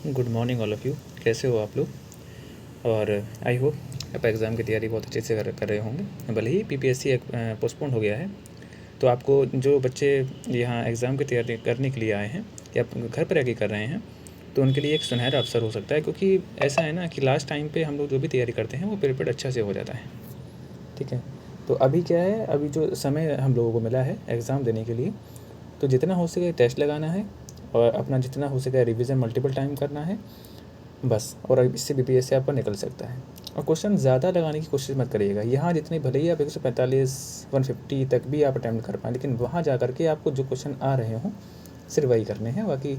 Good morning all of you. कैसे हो आप लोग? और आई होप आप एग्ज़ाम की तैयारी बहुत अच्छे से कर रहे होंगे। भले ही पीपीएससी पोस्टपोन हो गया है, तो आपको जो बच्चे यहाँ एग्ज़ाम की तैयारी करने के लिए आए हैं या घर पर रह के कर रहे हैं, तो उनके लिए एक सुनहरा अवसर हो सकता है, क्योंकि ऐसा है ना कि लास्ट टाइम पे हम लोग जो भी तैयारी करते हैं वो प्रिपेयर अच्छा से हो जाता है। ठीक है, तो अभी क्या है, अभी जो समय हम लोगों को मिला है एग्ज़ाम देने के लिए, तो जितना हो सके टेस्ट लगाना है और अपना जितना हो सके रिवीजन मल्टीपल टाइम करना है बस। और अब इससे बीपीएससी आपका निकल सकता है। और क्वेश्चन ज़्यादा लगाने की कोशिश मत करिएगा। यहाँ जितने भले ही आप 145 150 तक भी आप अटैम्प्ट कर पाएँ, लेकिन वहाँ जा कर के आपको जो क्वेश्चन आ रहे हों सिर्फ वही करने हैं। बाकी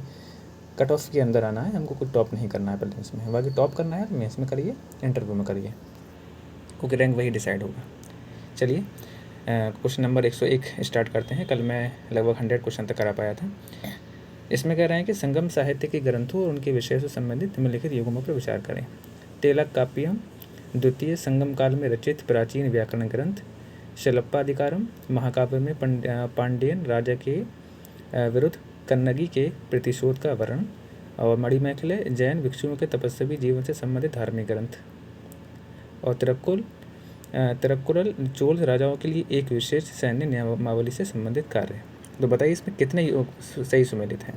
कट ऑफ के अंदर आना है, हमको कुछ टॉप नहीं करना है प्रीलिम्स में। बाकी टॉप करना है मेंस में करिए, इंटरव्यू में करिए, क्योंकि रैंक वही डिसाइड होगा। चलिए क्वेश्चन नंबर 101 स्टार्ट करते हैं। कल मैं लगभग 100 क्वेश्चन तक करा पाया था। इसमें कह रहे हैं कि संगम साहित्य के ग्रंथों और उनके विषय से संबंधित निम्नलिखित युग्मों पर विचार करें। तेलक काव्यम द्वितीय संगम काल में रचित प्राचीन व्याकरण ग्रंथ, शलप्पाधिकारम महाकाव्य में पांड्यन राजा के विरुद्ध कन्नगी के प्रतिशोध का वर्णन, और मणिमेखले जैन भिक्षुओं के तपस्वी जीवन से संबंधित धार्मिक ग्रंथ, और तिरुक्कुरल चोल राजाओं के लिए एक विशेष सैन्य नियमावली से संबंधित कार्य। तो बताइए इसमें कितने सही सुमेलित हैं?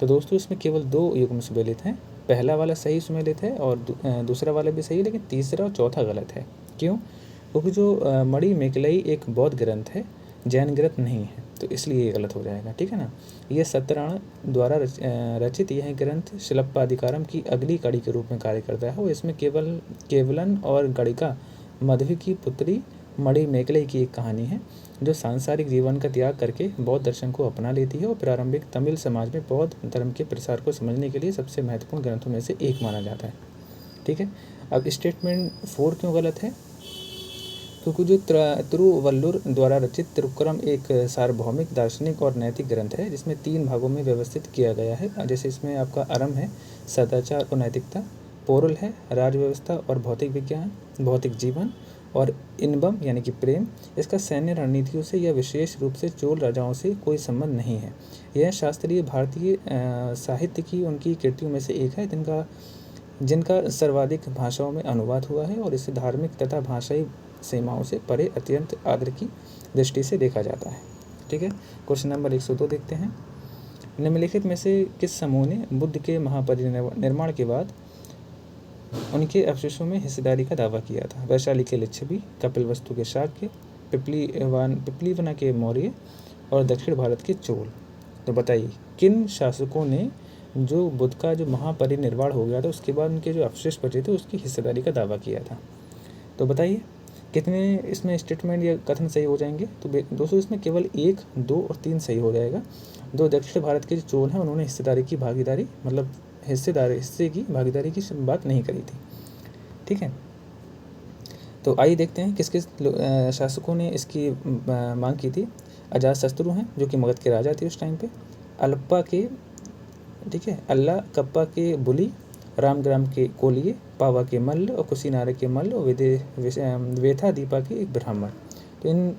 तो दोस्तों इसमें केवल 2 युग्म सुमेलित हैं। पहला वाला सही सुमेलित है और दूसरा वाला भी सही है, लेकिन तीसरा और चौथा गलत है। क्यों? क्योंकि जो मणिमेखलई एक बौद्ध ग्रंथ है, जैन ग्रंथ नहीं है, तो इसलिए ये गलत हो जाएगा। ठीक है ना। ये सत्यनारायण द्वारा रचित यह ग्रंथ शिलप्पाधिकारम की अगली कड़ी के रूप में कार्य करता है। और इसमें केवलन और गणिका मध्वी की पुत्री मणिमेखलई की एक कहानी है, जो सांसारिक जीवन का त्याग करके बौद्ध दर्शन को अपना लेती है और प्रारंभिक तमिल समाज में बौद्ध धर्म के प्रसार को समझने के लिए सबसे महत्वपूर्ण ग्रंथों में से एक माना जाता है। ठीक है। अब स्टेटमेंट 4 क्यों गलत है? क्योंकि जो तिरुवल्लुर द्वारा रचित तिरुक्कुरम एक सार्वभौमिक दार्शनिक और नैतिक ग्रंथ है, जिसमें 3 भागों में व्यवस्थित किया गया है। जैसे इसमें आपका अरम है सदाचार और नैतिकता, पोरुल है राज व्यवस्था और भौतिक विज्ञान, भौतिक जीवन, और इनबम यानी कि प्रेम, इसका सैन्य रणनीतियों से या विशेष रूप से चोल राजाओं से कोई संबंध नहीं है। यह शास्त्रीय भारतीय साहित्य की उनकी कृतियों में से एक है जिनका सर्वाधिक भाषाओं में अनुवाद हुआ है, और इसे धार्मिक तथा भाषाई सीमाओं से परे अत्यंत आदर की दृष्टि से देखा जाता है। ठीक है। क्वेश्चन नंबर 102 देखते हैं। निम्नलिखित में से किस समूह ने बुद्ध के महापरिनिर्वाण के बाद उनके अवशेषों में हिस्सेदारी का दावा किया था? वैशाली के लिच्छवी, कपिलवस्तु के शाक्य, पिपलीवना के मौर्य, और दक्षिण भारत के चोल। तो बताइए किन शासकों ने जो बुद्ध का जो महापरिनिर्वाण हो गया था उसके बाद उनके जो अवशेष बचे थे उसकी हिस्सेदारी का दावा किया था? तो बताइए कितने इसमें स्टेटमेंट या कथन सही हो जाएंगे? तो दोस्तों इसमें केवल 1, 2 और 3 सही हो जाएगा। जो दक्षिण भारत के जो चोल हैं उन्होंने हिस्से की भागीदारी की बात नहीं करी थी। ठीक है। तो आइए देखते हैं किस किस शासकों ने इसकी मांग की थी। अजातशत्रु हैं जो कि मगध के राजा थे उस टाइम पे, अल्पा के, ठीक है, अल्ला कप्पा के बुली, रामग्राम के कोलिये, पावा के मल्ल, और कुशीनारा के मल्ल, और वेथा दीपा के एक ब्राह्मण। तो इन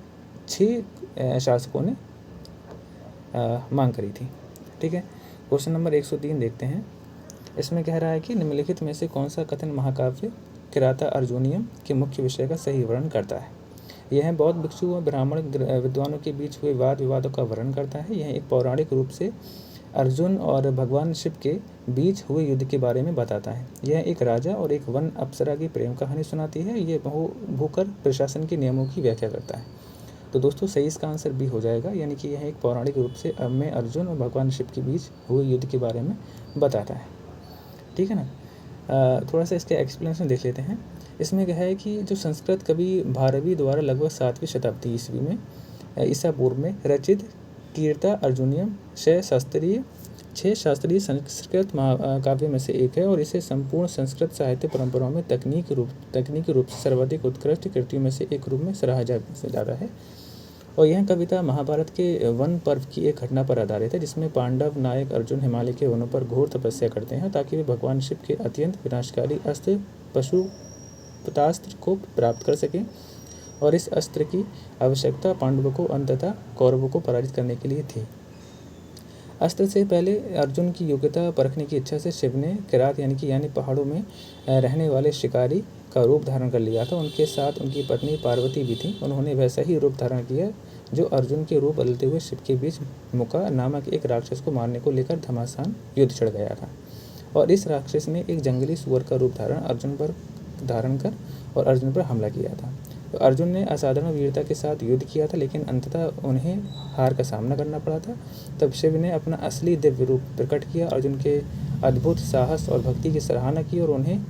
6 शासकों ने मांग करी थी। ठीक है। क्वेश्चन नंबर 103 देखते हैं। इसमें कह रहा है कि निम्नलिखित में से कौन सा कथन महाकाव्य किराता अर्जुनियम के मुख्य विषय का सही वर्णन करता है? यह बौद्ध भिक्षु और ब्राह्मण विद्वानों के बीच हुए वाद विवादों का वर्णन करता है। यह एक पौराणिक रूप से अर्जुन और भगवान शिव के बीच हुए युद्ध के बारे में बताता है। यह एक राजा और एक वन अप्सरा की प्रेम कहानी सुनाती है। यह भूकर प्रशासन के नियमों की व्याख्या करता है। तो दोस्तों सही इसका आंसर बी हो जाएगा, यानी कि यह एक पौराणिक रूप से में अर्जुन और भगवान शिव के बीच हुए युद्ध के बारे में बताता है। ठीक है ना। थोड़ा सा इसके एक्सप्लेनेशन देख लेते हैं। इसमें क्या है कि जो संस्कृत कवि भारवी द्वारा लगभग 7वीं शताब्दी ईस्वी में ईसा पूर्व में रचित कीर्ता अर्जुनियम 6 शास्त्रीय संस्कृत काव्य में से एक है, और इसे संपूर्ण संस्कृत साहित्य परंपराओं में तकनीकी रूप से सर्वाधिक उत्कृष्ट कृतियों में से एक रूप में सराहा जाता है। और यह कविता महाभारत के वन पर्व की एक घटना पर आधारित है, जिसमें पांडव नायक अर्जुन हिमालय के वनों पर घोर तपस्या करते हैं ताकि वे भगवान शिव के अत्यंत विनाशकारी अस्त्र पशुपतास्त्र को प्राप्त कर सकें, और इस अस्त्र की आवश्यकता पांडवों को अंततः कौरवों को पराजित करने के लिए थी। अस्त्र से पहले अर्जुन की योग्यता परखने की इच्छा से शिव ने किरात यानी पहाड़ों में रहने वाले शिकारी का रूप धारण कर लिया था। उनके साथ उनकी पत्नी पार्वती भी थी। उन्होंने वैसा ही रूप धारण किया जो अर्जुन के रूप बदलते हुए शिव के बीच मुका नामक एक राक्षस को मारने को लेकर घमासान युद्ध छिड़ गया था। और इस राक्षस ने एक जंगली सुअर का रूप धारण कर और अर्जुन पर हमला किया था। तो अर्जुन ने असाधारण वीरता के साथ युद्ध किया था, लेकिन अंततः उन्हें हार का सामना करना पड़ा था। तब शिव ने अपना असली दिव्य रूप प्रकट किया, अर्जुन के अद्भुत साहस और भक्ति की सराहना की और उन्हें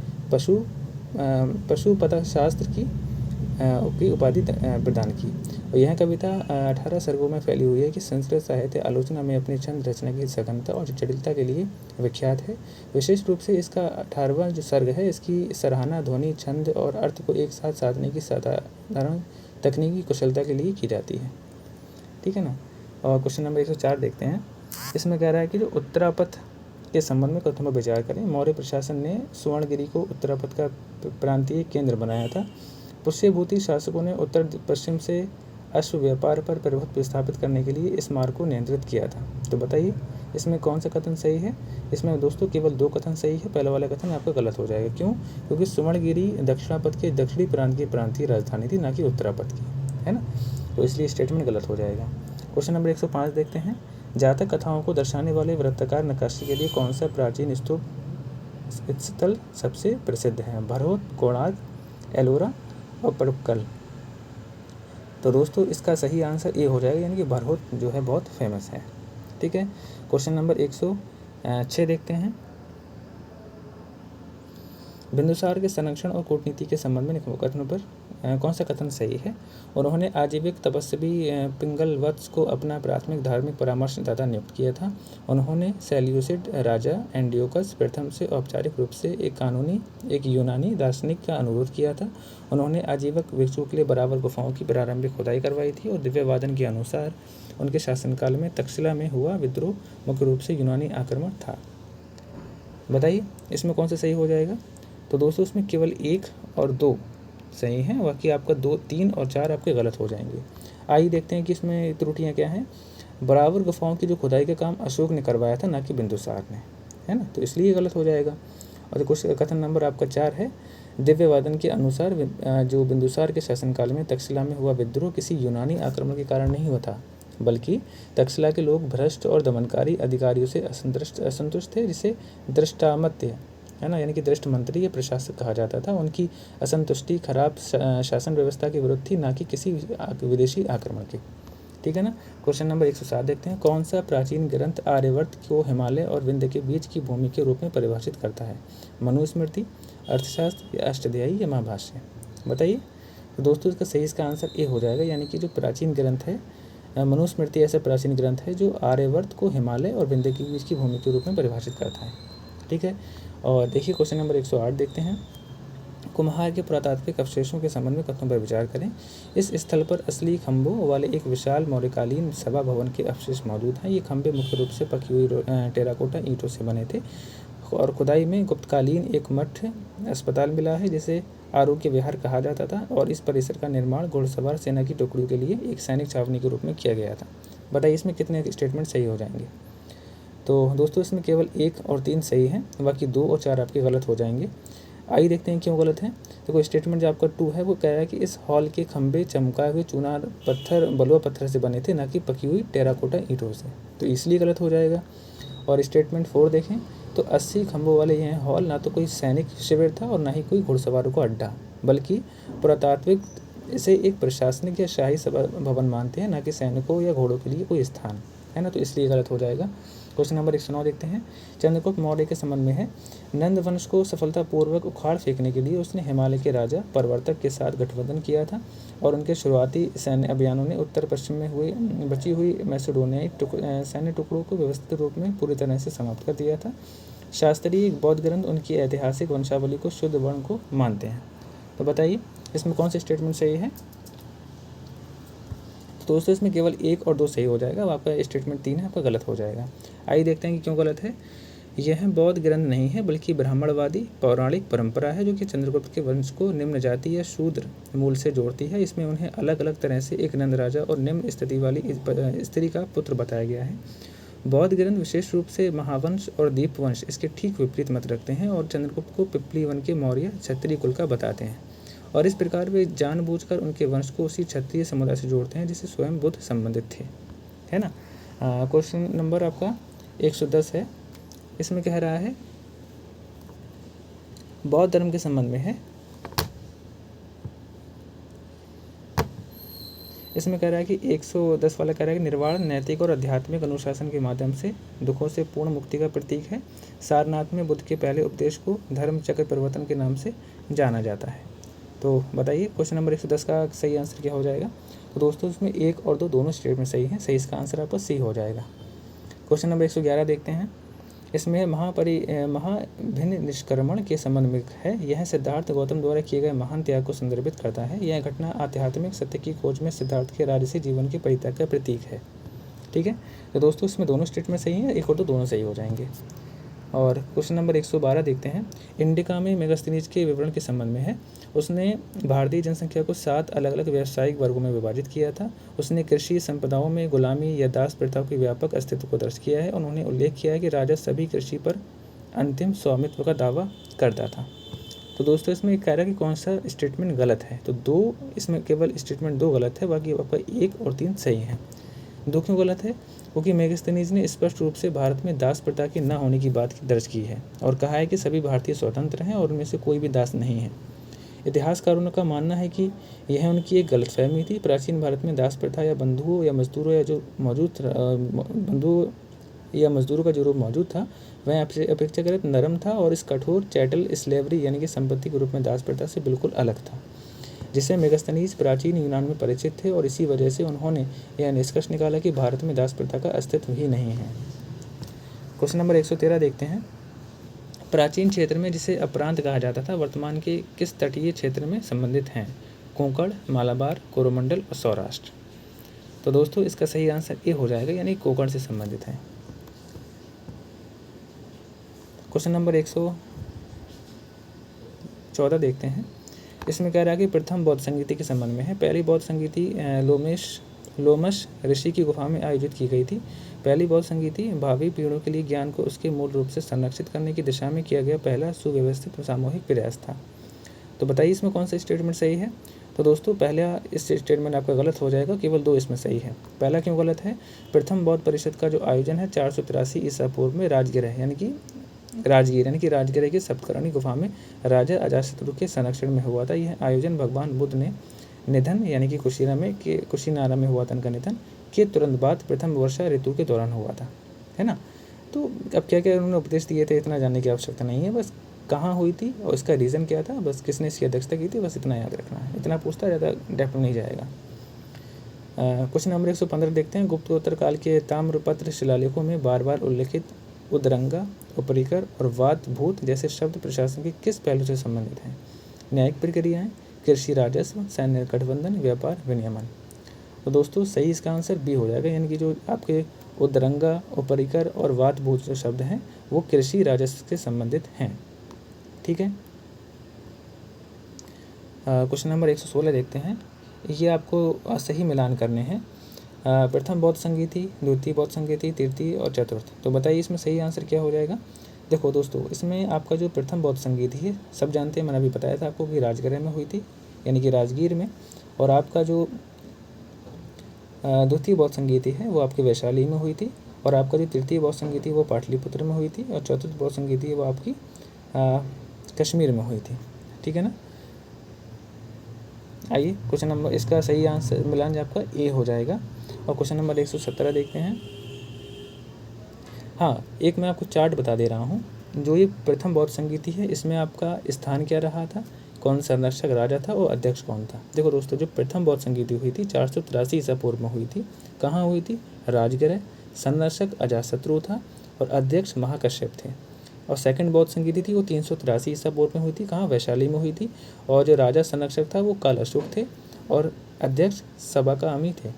पशुपत शास्त्र की उपाधि प्रदान की। और यह कविता 18 सर्गों में फैली हुई है कि संस्कृत साहित्य आलोचना में अपनी छंद रचना की सघनता और जटिलता के लिए विख्यात है। विशेष रूप से इसका 18वां जो सर्ग है, इसकी सराहना ध्वनि, छंद और अर्थ को एक साथ साधने की साधारण तकनीकी कुशलता के लिए की जाती है। ठीक है ना। और क्वेश्चन नंबर 104 देखते हैं। इसमें कह रहा है कि जो उत्तरापथ के संबंध में कथनों पर विचार करें। मौर्य प्रशासन ने सुवर्णगिरी को उत्तरापथ का प्रांतीय केंद्र बनाया था। पुष्यभूति शासकों ने उत्तर पश्चिम से अश्व व्यापार पर प्रभुत्व स्थापित करने के लिए इस मार्ग को नियंत्रित किया था। तो बताइए इसमें कौन सा कथन सही है। इसमें दोस्तों केवल 2 कथन सही है। पहला वाला कथन आपका गलत हो जाएगा। क्यों? क्योंकि सुवर्णगिरी दक्षिणापथ के दक्षिणी प्रांत की प्रांतीय राजधानी थी, ना कि उत्तरापथ की, है ना। तो इसलिए स्टेटमेंट गलत हो जाएगा। क्वेश्चन नंबर 105 देखते हैं। जातक कथाओं को दर्शाने वाले वृत्ताकार नक्काशी के लिए कौन सा प्राचीन स्तूप स्थल सबसे प्रसिद्ध है? भरहोत, कोणार्क, एलोरा और पड़ुक्कल। तो दोस्तों इसका सही आंसर ए हो जाएगा, यानी कि भरहोत जो है बहुत फेमस है। ठीक है। क्वेश्चन नंबर 106 देखते हैं। बिंदुसार के संरक्षण और कूटनीति के संबंध में कथनों पर कौन सा कथन सही है? उन्होंने आजीविक तपस्वी पिंगलवत्स को अपना प्राथमिक धार्मिक परामर्शदाता नियुक्त किया था। उन्होंने सेल्यूसिड राजा एंटियोकस प्रथम से औपचारिक रूप से एक यूनानी दार्शनिक का अनुरोध किया था। उन्होंने आजीवक भिक्षुओं के लिए बराबर गुफाओं की प्रारंभिक खुदाई करवाई थी और दिव्यवादन के अनुसार उनके शासनकाल में तक्षशिला में हुआ विद्रोह मुख्य रूप से यूनानी आक्रमण था। बताइए इसमें कौन सा सही हो जाएगा? तो दोस्तों इसमें केवल 1 और 2 सही हैं, बाकी आपका 2, 3 और 4 आपके गलत हो जाएंगे। आइए देखते हैं कि इसमें त्रुटियां क्या हैं। बराबर गुफाओं की जो खुदाई का काम अशोक ने करवाया था, ना कि बिंदुसार ने, है ना। तो इसलिए गलत हो जाएगा। और कुछ कथन नंबर आपका 4 है। दिव्यवादन के अनुसार जो बिंदुसार के शासनकाल में तक्षशिला में हुआ विद्रोह किसी यूनानी आक्रमण के कारण नहीं हुआ था, बल्कि तक्षशिला के लोग भ्रष्ट और दमनकारी अधिकारियों से असंतुष्ट थे, जिसे दृष्टामत्य, है ना, यानी कि दृष्ट मंत्री या प्रशासक कहा जाता था। उनकी असंतुष्टि खराब शासन व्यवस्था के विरुद्ध थी, ना कि किसी विदेशी आक्रमण के। ठीक है ना। क्वेश्चन नंबर 107 देखते हैं। कौन सा प्राचीन ग्रंथ आर्यवर्त को हिमालय और विंध्य के बीच की भूमि के रूप में परिभाषित करता है? मनुस्मृति, अर्थशास्त्र या अष्टध्यायी या महाभाष्य? बताइए। तो दोस्तों इसका आंसर ए हो जाएगा, यानी कि जो प्राचीन ग्रंथ है मनुस्मृति ऐसा प्राचीन ग्रंथ है जो आर्यवर्त को हिमालय और विंध्य के बीच की भूमि के रूप में परिभाषित करता है। ठीक है। और देखिए क्वेश्चन नंबर 108 देखते हैं। कुम्हार के पुरातात्विक अवशेषों के संबंध में कथनों पर विचार करें। इस स्थल पर असली खंभों वाले एक विशाल मौर्यकालीन सभा भवन के अवशेष मौजूद हैं। ये खंभे मुख्य रूप से पकी हुई टेराकोटा ईंटों से बने थे और खुदाई में गुप्तकालीन एक मठ अस्पताल मिला है जिसे आरोग्य विहार कहा जाता था। और इस परिसर का निर्माण घुड़सवार सेना की टुकड़ियों के लिए एक सैनिक छावनी के रूप में किया गया था। बताइए इसमें कितने स्टेटमेंट सही हो जाएंगे? तो दोस्तों इसमें केवल 1 और 3 सही हैं, बाकी 2 और 4 आपके गलत हो जाएंगे। आइए देखते हैं क्यों गलत है। तो कोई स्टेटमेंट जो आपका 2 है वो कह रहा है कि इस हॉल के खंभे चमकाए हुए चूना पत्थर बलुआ पत्थर से बने थे, ना कि पकी हुई टेराकोटा ईंटों से, तो इसलिए गलत हो जाएगा। और स्टेटमेंट 4 देखें तो 80 खंभों वाले यह हॉल ना तो कोई सैनिक शिविर था और ना ही कोई घुड़सवारों का अड्डा, बल्कि पुरातात्विक इसे एक प्रशासनिक या शाही सभा भवन मानते हैं, ना कि सैनिकों या घोड़ों के लिए कोई स्थान, है ना। तो इसलिए गलत हो जाएगा। क्वेश्चन नंबर 109 देखते हैं। चंद्रगुप्त मौर्य के संबंध में है। नंद वंश को सफलतापूर्वक उखाड़ फेंकने के लिए उसने हिमालय के राजा प्रवर्तक के साथ गठबंधन किया था और उनके शुरुआती सैन्य अभियानों ने उत्तर पश्चिम में बची हुई मैसेडोनियाई सैन्य टुकड़ों को व्यवस्थित रूप में पूरी तरह से समाप्त कर दिया था। शास्त्रीय बौद्ध ग्रंथ उनकी ऐतिहासिक वंशावली को शुद्ध वर्ण को मानते हैं। तो बताइए इसमें कौन सा स्टेटमेंट सही है? तो दोस्तों इसमें केवल 1 और 2 सही हो जाएगा। अब आपका स्टेटमेंट 3 है, आपका गलत हो जाएगा। आइए देखते हैं कि क्यों गलत है। यह बौद्ध ग्रंथ नहीं है बल्कि ब्राह्मणवादी पौराणिक परंपरा है जो कि चंद्रगुप्त के वंश को निम्न जाति या शूद्र मूल से जोड़ती है। इसमें उन्हें अलग अलग तरह से एक नंद राजा और निम्न स्थिति वाली स्त्री का पुत्र बताया गया है। बौद्ध ग्रंथ विशेष रूप से महावंश और दीपवंश इसके ठीक विपरीत मत रखते हैं और चंद्रगुप्त को पिपली वन के मौर्य क्षत्रिय कुल का बताते हैं, और इस प्रकार वे जानबूझकर उनके वंश को उसी क्षत्रिय समुदाय से जोड़ते हैं जिससे स्वयं बुद्ध संबंधित थे, है ना। क्वेश्चन नंबर आपका 110 है। इसमें कह रहा है बौद्ध धर्म के संबंध में है। इसमें कह रहा है कि 110 वाला कह रहा है कि निर्वाण नैतिक और आध्यात्मिक अनुशासन के माध्यम से दुखों से पूर्ण मुक्ति का प्रतीक है। सारनाथ में बुद्ध के पहले उपदेश को धर्म चक्र परिवर्तन के नाम से जाना जाता है। तो बताइए क्वेश्चन नंबर 110 का सही आंसर क्या हो जाएगा। तो दोस्तों इसमें 1 और 2 दोनों स्टेटमेंट सही हैं, सही इसका आंसर आपका सी हो जाएगा। क्वेश्चन नंबर 111 देखते हैं। इसमें महाभिन्न निष्क्रमण के संबंध में है। यह सिद्धार्थ गौतम द्वारा किए गए महान त्याग को संदर्भित करता है। यह घटना आध्यात्मिक सत्य की खोज में सिद्धार्थ के राजसी जीवन के परित्याग का प्रतीक है। ठीक है, तो दोस्तों इसमें दोनों स्टेटमेंट सही हैं, 1 और 2 दोनों सही हो जाएंगे। और क्वेश्चन नंबर 112 देखते हैं। इंडिका में मेगास्थनीज के विवरण के संबंध में है। उसने भारतीय जनसंख्या को 7 अलग अलग व्यावसायिक वर्गों में विभाजित किया था। उसने कृषि संपदाओं में गुलामी या दास प्रथाओं के व्यापक अस्तित्व को दर्ज किया है। उन्होंने उल्लेख किया है कि राजा सभी कृषि पर अंतिम स्वामित्व का दावा करता था। तो दोस्तों इसमें कह रहा है कि कौन सा स्टेटमेंट गलत है। तो 2 इसमें केवल स्टेटमेंट 2 गलत है, बाकी आपका 1 और 3 सही है। 2 क्यों गलत है? क्योंकि मेगास्थनीज ने स्पष्ट रूप से भारत में दास प्रथा के न होने की बात दर्ज की है और कहा है कि सभी भारतीय स्वतंत्र हैं और उनमें से कोई भी दास नहीं है। इतिहासकारों का मानना है कि यह उनकी एक गलतफहमी थी। प्राचीन भारत में दास प्रथा या बंधुओं या मजदूरों का जो रूप मौजूद था वह अपेक्षाकृत नरम था और इस कठोर चैटल स्लेवरी यानी कि संपत्ति के रूप में दास प्रथा से बिल्कुल अलग था, जिससे मेगास्थनीज प्राचीन यूनान में परिचित थे और इसी वजह से उन्होंने यह निष्कर्ष निकाला कि भारत में दास प्रथा का अस्तित्व ही नहीं है। क्वेश्चन नंबर 113 देखते हैं। प्राचीन क्षेत्र में जिसे अपरांत कहा जाता था वर्तमान के किस तटीय क्षेत्र में संबंधित हैं? कोंकण, मालाबार, कोरोमंडल और सौराष्ट्र। तो दोस्तों इसका सही आंसर ए हो जाएगा, यानी कोंकण से संबंधित है। क्वेश्चन नंबर 114 देखते हैं। इसमें कह रहा है कि प्रथम बौद्ध संगीति के संबंध में है। पहली बौद्ध संगीति लोमश ऋषि की गुफा में आयोजित की गई थी। पहली बौद्ध संगीति भावी पीढ़ियों के लिए ज्ञान को उसके मूल रूप से संरक्षित करने की दिशा में किया गया पहला सुव्यवस्थित सामूहिक प्रयास था। तो बताइए इसमें कौन सा स्टेटमेंट सही है। तो दोस्तों पहला इस स्टेटमेंट आपका गलत हो जाएगा, केवल 2 इसमें सही है। पहला क्यों गलत है? प्रथम बौद्ध परिषद का जो आयोजन है 483 ईसा पूर्व में राजगीर यानी कि राजगीर की सप्तकर्णी गुफा में राजा अजातशत्रु के संरक्षण में हुआ था। यह आयोजन भगवान बुद्ध ने निधन यानी कि कुशीनारा में हुआ था उनका निधन के तुरंत बाद प्रथम वर्षा ऋतु के दौरान हुआ था, है ना। तो अब क्या क्या उन्होंने उपदेश दिए थे इतना जानने की आवश्यकता नहीं है, बस कहाँ हुई थी और इसका रीज़न क्या था, बस किसने इसकी अध्यक्षता की थी, बस इतना याद रखना है। इतना पूछता ज़्यादा डेप्थ में नहीं जाएगा। क्वेश्चन नंबर 115 देखते हैं। गुप्तोत्तर काल के ताम्रपत्र शिलालेखों में बार बार उल्लिखित उद्दरंगा, उपरिकर और वाद भूत जैसे शब्द प्रशासन के किस पहलू से संबंधित हैं? न्यायिक प्रक्रियाएं, कृषि राजस्व, सैन्य गठबंधन, व्यापार विनियमन। तो दोस्तों सही इसका आंसर बी हो जाएगा, यानी कि जो आपके उद्दरंगा, उपरिकर और वाद भूत जो शब्द हैं वो कृषि राजस्व से संबंधित हैं। ठीक है। क्वेश्चन नंबर 116 देखते हैं। ये आपको सही मिलान करने हैं। प्रथम बौद्ध संगीति, द्वितीय बौद्ध संगीति, तृतीय और चतुर्थ। तो बताइए इसमें सही आंसर क्या हो जाएगा। देखो दोस्तों इसमें आपका जो प्रथम बौद्ध संगीति है सब जानते हैं, मैंने अभी बताया था आपको कि राजगृह में हुई थी यानी कि राजगीर में, और आपका जो द्वितीय बौद्ध संगीति है वो आपकी वैशाली में हुई थी, और आपका जो तृतीय बौद्ध संगीति है वो पाटलिपुत्र में हुई थी, और चतुर्थ बौद्ध संगीति है वो आपकी कश्मीर में हुई थी। ठीक है ना। आइए क्वेश्चन नंबर इसका सही आंसर मिलान आपका ए हो जाएगा। और क्वेश्चन नंबर 117 देखते हैं। हाँ, एक मैं आपको चार्ट बता दे रहा हूँ। जो ये प्रथम बौद्ध संगीति है इसमें आपका स्थान क्या रहा था, कौन संरक्षक राजा था और अध्यक्ष कौन था। देखो दोस्तों जो प्रथम बौद्ध संगीति हुई थी 483 ईसा पूर्व में हुई थी। कहाँ हुई थी? राजगृह। संरक्षक अजातशत्रु था और अध्यक्ष महाकश्यप थे। और सेकंड बौद्ध संगीति थी वो 383 ईसा पूर्व में हुई थी। कहाँ? वैशाली में हुई थी। और जो राजा संरक्षक था वो काल अशोक थे और अध्यक्ष सभा का अमी थे।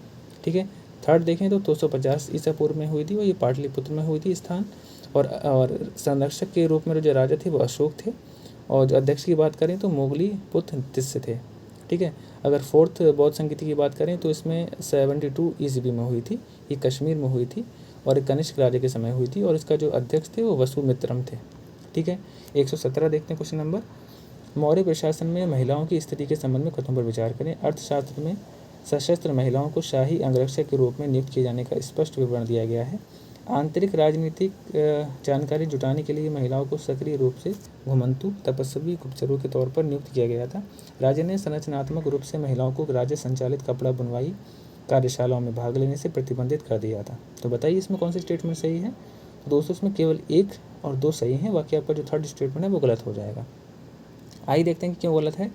ठीक है। थर्ड देखें तो 250 ईसा पूर्व में हुई थी, वो ये पाटलिपुत्र में हुई थी स्थान, और संरक्षक के रूप में जो राजा थे वो अशोक थे, और जो अध्यक्ष की बात करें तो मोगली पुत्र तिस्य थे। ठीक है। अगर फोर्थ बौद्ध संगीति की बात करें तो इसमें 72 ईस्वी में हुई थी, ये कश्मीर में हुई थी, और कनिष्क राजा के समय हुई थी और इसका जो अध्यक्ष थे वो वसुमित्रम थे। ठीक है, 117 देखते हैं क्वेश्चन नंबर। मौर्य प्रशासन में महिलाओं की स्थिति के संबंध में कथनों पर विचार करें। अर्थशास्त्र में सशस्त्र महिलाओं को शाही अंगरक्षक के रूप में नियुक्त किए जाने का स्पष्ट विवरण दिया गया है। आंतरिक राजनीतिक जानकारी जुटाने के लिए महिलाओं को सक्रिय रूप से घुमंतु, तपस्वी, गुप्तचरों के तौर पर नियुक्त किया गया था। राज्य ने संरचनात्मक रूप से महिलाओं को राज्य संचालित कपड़ा बुनवाई कार्यशालाओं में भाग लेने से प्रतिबंधित कर दिया था। तो बताइए इसमें कौन सी स्टेटमेंट सही है। तो दोस्तों इसमें केवल 1 और 2 सही हैं, बाकी आपका जो थर्ड स्टेटमेंट है वो गलत हो जाएगा। आइए देखते हैं कि क्यों गलत है।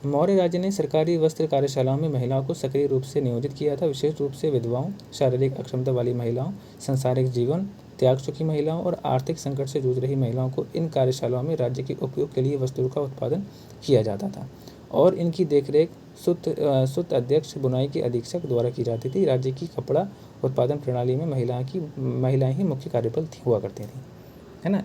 मौर्य राज्य ने सरकारी वस्त्र कार्यशालाओं में महिलाओं को सक्रिय रूप से नियोजित किया था। विशेष रूप से विधवाओं, शारीरिक अक्षमता वाली महिलाओं, सांसारिक जीवन त्याग चुकी महिलाओं और आर्थिक संकट से जूझ रही महिलाओं को इन कार्यशालाओं में राज्य के उपयोग के लिए वस्त्रों का उत्पादन किया जाता था और इनकी देखरेख सुत अध्यक्ष बुनाई के अधीक्षक द्वारा की जाती थी। राज्य की कपड़ा उत्पादन प्रणाली में महिलाएं ही मुख्य कार्यबल हुआ करती थी, है ना।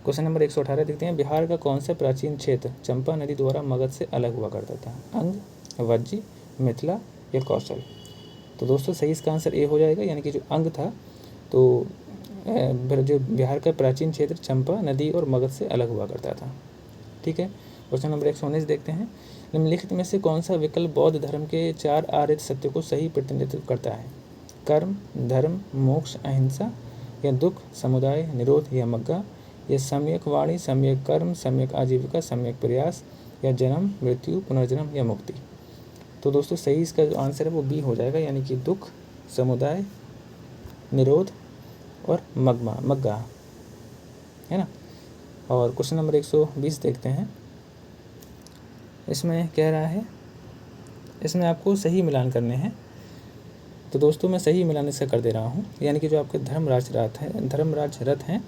क्वेश्चन नंबर 118 देखते हैं। बिहार का कौन सा प्राचीन क्षेत्र चंपा नदी द्वारा मगध से अलग हुआ करता था। अंग, वज्जी, मिथिला या कौशल। तो दोस्तों सही इसका आंसर ए हो जाएगा, यानी कि जो अंग था तो जो बिहार का प्राचीन क्षेत्र चंपा नदी और मगध से अलग हुआ करता था। ठीक है, क्वेश्चन नंबर 119 देखते हैं। निम्नलिखित में से कौन सा विकल्प बौद्ध धर्म के 4 आर्य सत्य को सही प्रतिनिधित्व करता है। कर्म, धर्म, मोक्ष, अहिंसा या दुख, समुदाय, निरोध या मग्गा, या सम्यक वाणी, सम्यक कर्म, सम्यक आजीविका, सम्यक प्रयास या जन्म, मृत्यु, पुनर्जन्म या मुक्ति। तो दोस्तों सही इसका जो आंसर है वो बी हो जाएगा, यानी कि दुख, समुदाय, निरोध और मग्गा, है ना। और क्वेश्चन नंबर 120 देखते हैं। इसमें कह रहा है, इसमें आपको सही मिलान करने हैं। तो दोस्तों मैं सही मिलान इसका कर दे रहा हूँ, यानी कि जो आपके धर्मराज रथ हैं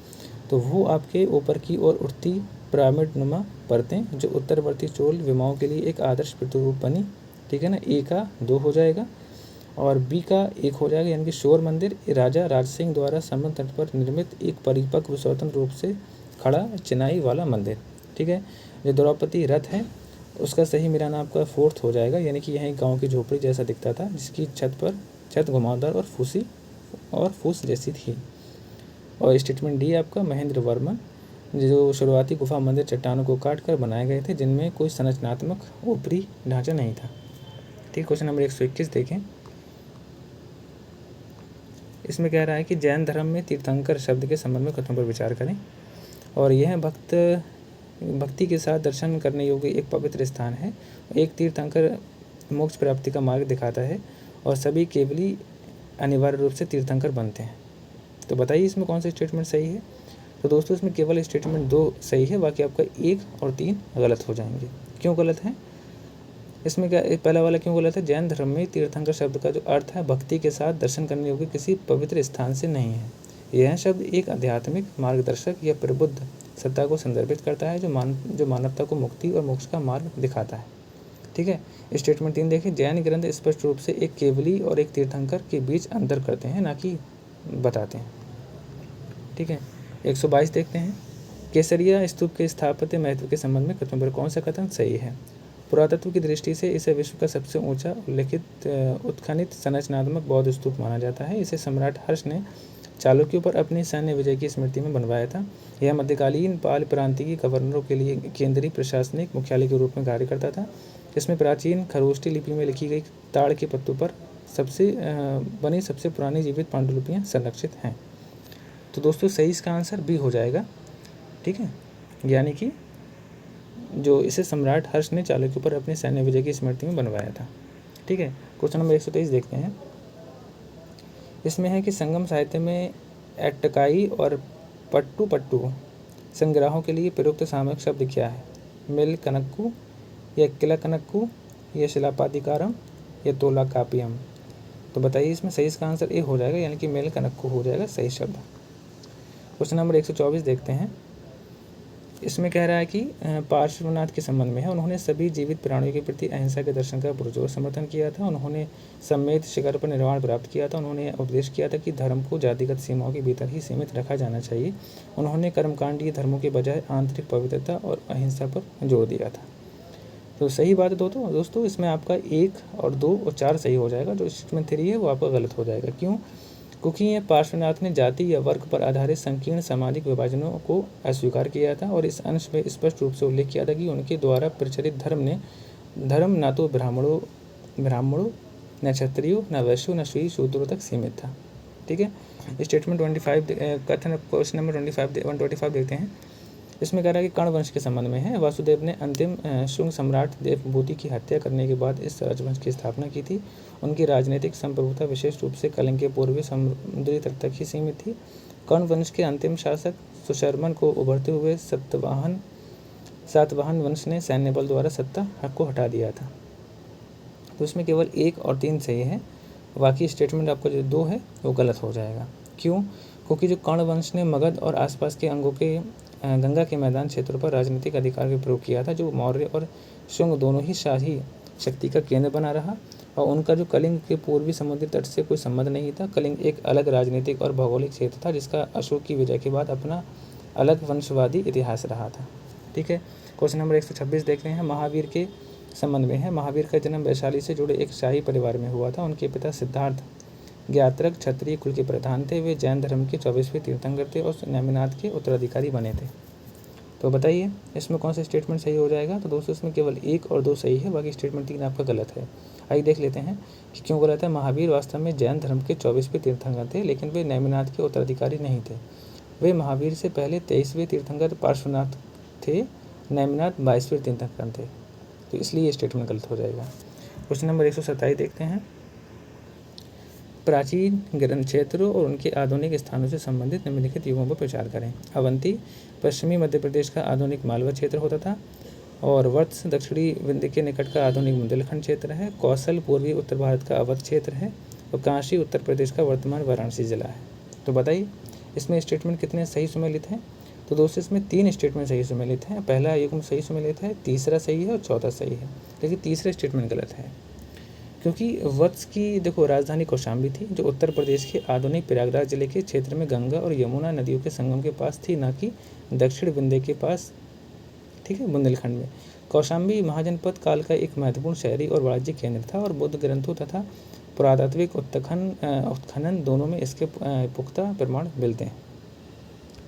तो वो आपके ऊपर की ओर उठती पिरामिड नुमा परतें जो उत्तरवर्ती चोल विमाओं के लिए एक आदर्श प्रतिरूप बनी। ठीक है ना, ए का 2 हो जाएगा और बी का 1 हो जाएगा, यानी कि शोर मंदिर राजा राज सिंह द्वारा समुद्र तट पर निर्मित एक परिपक्व स्वतंत्र रूप से खड़ा चिनाई वाला मंदिर। ठीक है, जो द्रौपदी रथ है उसका सही मिलान आपका 4th हो जाएगा, यानी कि यह एक गाँव की झोपड़ी जैसा दिखता था जिसकी छत घुमावदार और फूस जैसी थी। और स्टेटमेंट डी आपका महेंद्र वर्मन, जो शुरुआती गुफा मंदिर चट्टानों को काट कर बनाए गए थे जिनमें कोई संरचनात्मक ऊपरी ढांचा नहीं था। ठीक, क्वेश्चन नंबर 121 देखें। इसमें कह रहा है कि जैन धर्म में तीर्थंकर शब्द के संबंध में कथनों पर विचार करें। और यह भक्ति के साथ दर्शन करने योग्य एक पवित्र स्थान है। एक तीर्थंकर मोक्ष प्राप्ति का मार्ग दिखाता है और सभी केवली अनिवार्य रूप से तीर्थंकर बनते हैं। तो बताइए इसमें कौन सा स्टेटमेंट सही है। तो दोस्तों इसमें केवल स्टेटमेंट 2 सही है, बाकी आपका 1 और 3 गलत हो जाएंगे। क्यों गलत है इसमें, क्या पहला वाला क्यों गलत है। जैन धर्म में तीर्थंकर शब्द का जो अर्थ है भक्ति के साथ दर्शन करने योग्य किसी पवित्र स्थान से नहीं है। यह शब्द एक आध्यात्मिक मार्गदर्शक या प्रबुद्ध सत्ता को संदर्भित करता है जो मानवता को मुक्ति और मोक्ष का मार्ग दिखाता है। ठीक है, स्टेटमेंट 3 देखें। जैन ग्रंथ स्पष्ट रूप से एक केवली और एक तीर्थंकर के बीच अंतर करते हैं, ना कि बताते हैं। ठीक है, 122 देखते हैं। केसरिया स्तूप के स्थापत्य महत्व के संबंध में कथनों पर कौन सा कथन सही है। पुरातत्व की दृष्टि से इसे विश्व का सबसे ऊंचा उल्लेखित उत्खनित संरचनात्मक बौद्ध स्तूप माना जाता है। इसे सम्राट हर्ष ने चालुक्यों पर अपनी सैन्य विजय की स्मृति में बनवाया था। यह मध्यकालीन पाल प्रांतीय के गवर्नरों के लिए केंद्रीय प्रशासनिक मुख्यालय के रूप में कार्य करता था। इसमें प्राचीन खरोष्टी लिपि में लिखी गई ताड़ के पत्तों पर बनी सबसे पुरानी जीवित पांडुलिपियाँ संरक्षित हैं। तो दोस्तों सही इसका आंसर बी हो जाएगा। ठीक है, यानी कि जो इसे सम्राट हर्ष ने चालुक्यों पर अपने सैन्य विजय की स्मृति में बनवाया था। ठीक है, क्वेश्चन नंबर 123 देखते हैं। इसमें है कि संगम साहित्य में एट्टकाई और पट्टू संग्रहों के लिए प्रयुक्त सामयिक शब्द क्या है। मिल कनक्कू या किला कनक्कू या शिलापादिकारम या तोला कापियम। तो बताइए इसमें सही इसका आंसर ए हो जाएगा, यानी कि मेल कनक्कू हो जाएगा सही शब्द। क्वेश्चन नंबर 124 देखते हैं। इसमें कह रहा है कि पार्श्वनाथ के संबंध में है। उन्होंने सभी जीवित प्राणियों के प्रति अहिंसा के दर्शन का पुरजोर समर्थन किया था। उन्होंने सम्मेद शिखर पर निर्वाण प्राप्त किया था। उन्होंने उपदेश किया था कि धर्म को जातिगत सीमाओं के भीतर ही सीमित रखा जाना चाहिए। उन्होंने कर्मकांडीय धर्मों के बजाय आंतरिक पवित्रता और अहिंसा पर जोर दिया था। तो सही बात है दोस्तों इसमें आपका 1 और 2 और 4 सही हो जाएगा। जो स्टेटमेंट 3 है वो आपका गलत हो जाएगा। क्यों, क्योंकि ये पार्श्वनाथ ने जाति या वर्ग पर आधारित संकीर्ण सामाजिक विभाजनों को अस्वीकार किया था और इस अंश में स्पष्ट रूप से उल्लेख किया था कि उनके द्वारा प्रचलित धर्म न तो ब्राह्मणों न क्षत्रियों न वैश्यों न श्री शूद्रों तक सीमित था। ठीक है, स्टेटमेंट 25 कथन क्वेश्चन नंबर 125 देखते हैं। इसमें कह रहा है कि कर्ण वंश के संबंध में है। वासुदेव ने अंतिम शुंग सम्राट देवभूति की हत्या करने के बाद इस राजवंश की स्थापना की थी। उनकी राजनीतिक संप्रभुता विशेष रूप से कलिंग के पूर्वी समुद्री तट तक ही सीमित थी। कर्ण वंश के अंतिम शासक सुशर्मन को उभरते हुए सातवाहन वंश ने सैन्य बल द्वारा सत्ता को हटा दिया था। तो इसमें केवल 1 और 3 सही है, बाकी स्टेटमेंट आपका जो 2 है वो गलत हो जाएगा। क्यों? क्योंकि जो कर्ण वंश ने मगध और आसपास के अंगों के गंगा के मैदान क्षेत्रों पर राजनीतिक अधिकार का प्रयोग किया था, जो मौर्य और शुंग दोनों ही शाही शक्ति का केंद्र बना रहा, और उनका जो कलिंग के पूर्वी समुद्री तट से कोई संबंध नहीं था। कलिंग एक अलग राजनीतिक और भौगोलिक क्षेत्र था जिसका अशोक की विजय के बाद अपना अलग वंशवादी इतिहास रहा था। ठीक है, क्वेश्चन नंबर 126 देख रहे हैं। महावीर के संबंध में है। महावीर का जन्म वैशाली से जुड़े एक शाही परिवार में हुआ था। उनके पिता सिद्धार्थ ज्ञात्रक क्षत्रिय कुल के प्रधान थे। वे जैन धर्म के 24वें तीर्थंकर थे और नेमिनाथ के उत्तराधिकारी बने थे। तो बताइए इसमें कौन सा स्टेटमेंट सही हो जाएगा। तो दोस्तों इसमें केवल 1 और 2 सही है, बाकी स्टेटमेंट 3 आपका गलत है। आइए देख लेते हैं कि क्यों गलत है। महावीर वास्तव में जैन धर्म के 24वें तीर्थंकर थे, लेकिन वे नेमिनाथ के उत्तराधिकारी नहीं थे। वे महावीर से पहले 23वें तीर्थंकर पार्श्वनाथ थे। नेमिनाथ 22वें तीर्थंकर थे, तो इसलिए ये स्टेटमेंट गलत हो जाएगा। क्वेश्चन नंबर 127 देखते हैं। प्राचीन ग्रंथ क्षेत्रों और उनके आधुनिक स्थानों से संबंधित निम्नलिखित युगों पर विचार करें। अवंती पश्चिमी मध्य प्रदेश का आधुनिक मालवा क्षेत्र होता था, और वत्स दक्षिणी विंध्य के निकट का आधुनिक बुंदेलखंड क्षेत्र है। कौशल पूर्वी उत्तर भारत का अवध क्षेत्र है, और काशी उत्तर प्रदेश का वर्तमान वाराणसी जिला है। तो बताइए इसमें स्टेटमेंट कितने सही सुमेलित हैं। तो दोस्तों इसमें 3 स्टेटमेंट सही सुमेलित हैं। पहला युग्म सही सुमेलित है, तीसरा सही है और चौथा सही है, लेकिन तीसरा स्टेटमेंट गलत है, क्योंकि वत्स की देखो राजधानी कौशाम्बी थी, जो उत्तर प्रदेश के आधुनिक प्रयागराज जिले के क्षेत्र में गंगा और यमुना नदियों के संगम के पास थी, न कि दक्षिण विंध्य के पास। ठीक है, बुंदेलखंड में। कौशाम्बी महाजनपद काल का एक महत्वपूर्ण शहरी और वाणिज्यिक केंद्र था, और बौद्ध ग्रंथों तथा पुरातात्विक उत्खनन दोनों में इसके पुख्ता प्रमाण मिलते हैं।